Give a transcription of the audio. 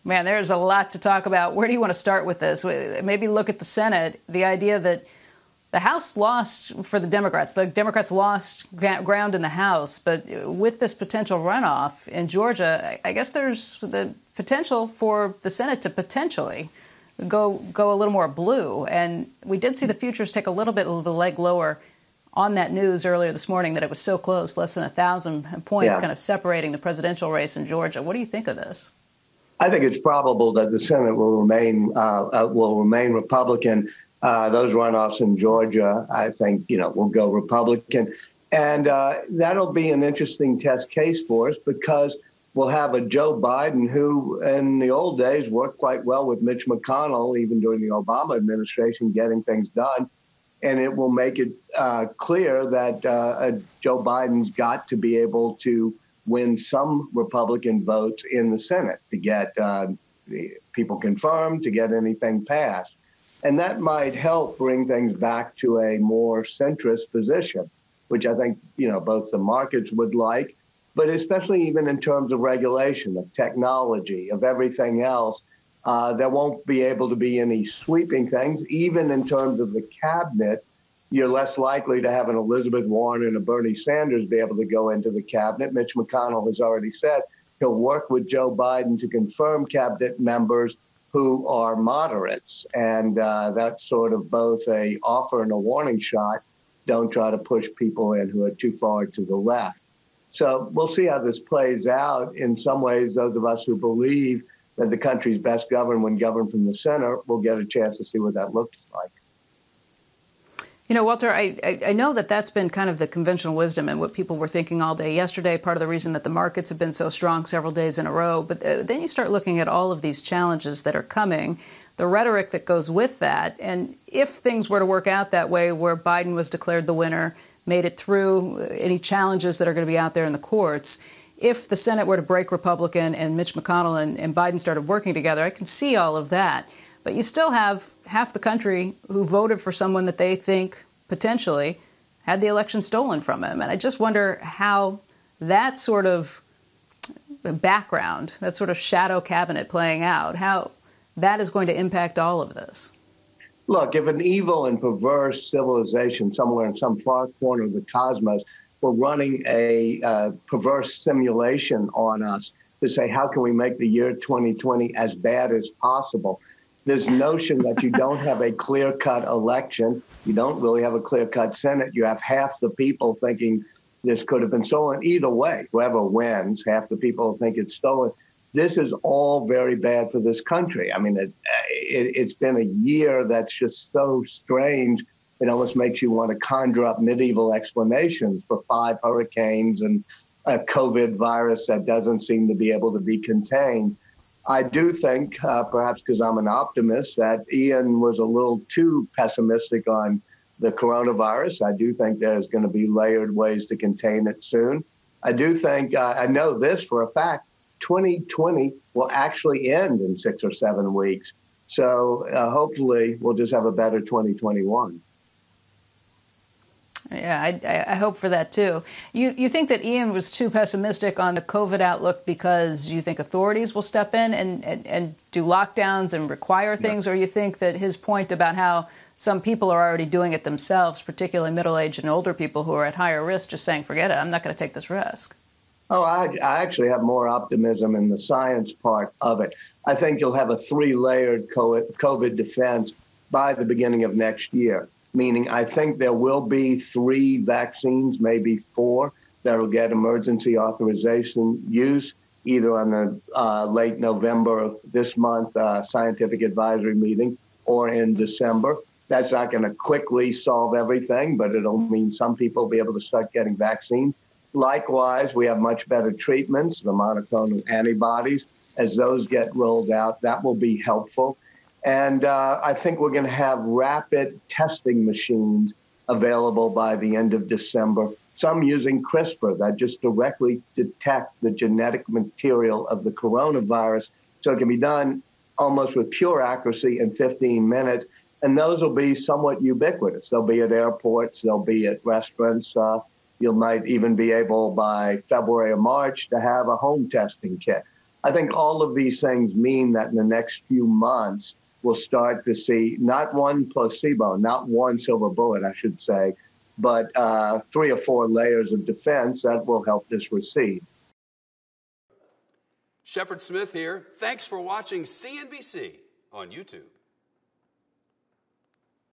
Man, there's a lot to talk about. Where do you want to start with this? Maybe look at the Senate. The idea that the House lost for the Democrats. The Democrats lost ground in the House. But with this potential runoff in Georgia, I guess there's the potential for the Senate to potentially go a little more blue. And we did see the futures take a little bit of the leg lower on that news earlier this morning that it was so close, less than 1,000 points kind of separating the presidential race in Georgia. What do you think of this? I think it's probable that the Senate will remain Republican. Those runoffs in Georgia, I think, will go Republican. And that'll be an interesting test case for us because we'll have a Joe Biden who in the old days worked quite well with Mitch McConnell, even during the Obama administration, getting things done. And it will make it clear that Joe Biden's got to be able to win some Republican votes in the Senate to get people confirmed, to get anything passed. And that might help bring things back to a more centrist position, which I think, both the markets would like, but especially even in terms of regulation, of technology, of everything else. There won't be able to be any sweeping things. Even in terms of the cabinet, you're less likely to have an Elizabeth Warren and a Bernie Sanders be able to go into the cabinet. Mitch McConnell has already said he'll work with Joe Biden to confirm cabinet members who are moderates. And that's sort of both a offer and a warning shot. Don't try to push people in who are too far to the left. So we'll see how this plays out. In some ways, those of us who believe that the country's best governed when governed from the center will get a chance to see what that looks like. Walter, I know that that's been kind of the conventional wisdom and what people were thinking all day yesterday, part of the reason that the markets have been so strong several days in a row. But then you start looking at all of these challenges that are coming, the rhetoric that goes with that. And if things were to work out that way, where Biden was declared the winner, made it through any challenges that are going to be out there in the courts, if the Senate were to break Republican and Mitch McConnell and Biden started working together, I can see all of that. But you still have half the country who voted for someone that they think potentially had the election stolen from him. And I just wonder how that sort of background, that sort of shadow cabinet playing out, how that is going to impact all of this. Look, if an evil and perverse civilization somewhere in some far corner of the cosmos were running a perverse simulation on us to say, how can we make the year 2020 as bad as possible? This notion that you don't have a clear-cut election, you don't really have a clear-cut Senate, you have half the people thinking this could have been stolen. Either way, whoever wins, half the people think it's stolen. This is all very bad for this country. I mean, it's been a year that's just so strange. It almost makes you want to conjure up medieval explanations for 5 hurricanes and a COVID virus that doesn't seem to be able to be contained. I do think, perhaps because I'm an optimist, that Ian was a little too pessimistic on the coronavirus. I do think there's going to be layered ways to contain it soon. I do think, I know this for a fact, 2020 will actually end in 6 or 7 weeks. So hopefully we'll just have a better 2021. Yeah, I hope for that, too. You think that Ian was too pessimistic on the COVID outlook because you think authorities will step in and do lockdowns and require things, or you think that his point about how some people are already doing it themselves, particularly middle-aged and older people who are at higher risk, just saying, forget it, I'm not going to take this risk? Oh, I actually have more optimism in the science part of it. I think you'll have a 3-layered COVID defense by the beginning of next year. Meaning I think there will be 3 vaccines, maybe 4, that will get emergency authorization use, either on the late November of this month scientific advisory meeting or in December. That's not going to quickly solve everything, but it'll mean some people will be able to start getting vaccines. Likewise, we have much better treatments, the monoclonal antibodies. As those get rolled out, that will be helpful. And I think we're going to have rapid testing machines available by the end of December, some using CRISPR that just directly detect the genetic material of the coronavirus. So it can be done almost with pure accuracy in 15 minutes. And those will be somewhat ubiquitous. They'll be at airports. They'll be at restaurants. You might even be able by February or March to have a home testing kit. I think all of these things mean that in the next few months, we'll start to see not one placebo, not one silver bullet, I should say, but 3 or 4 layers of defense that will help this recede. Shepard Smith here. Thanks for watching CNBC on YouTube.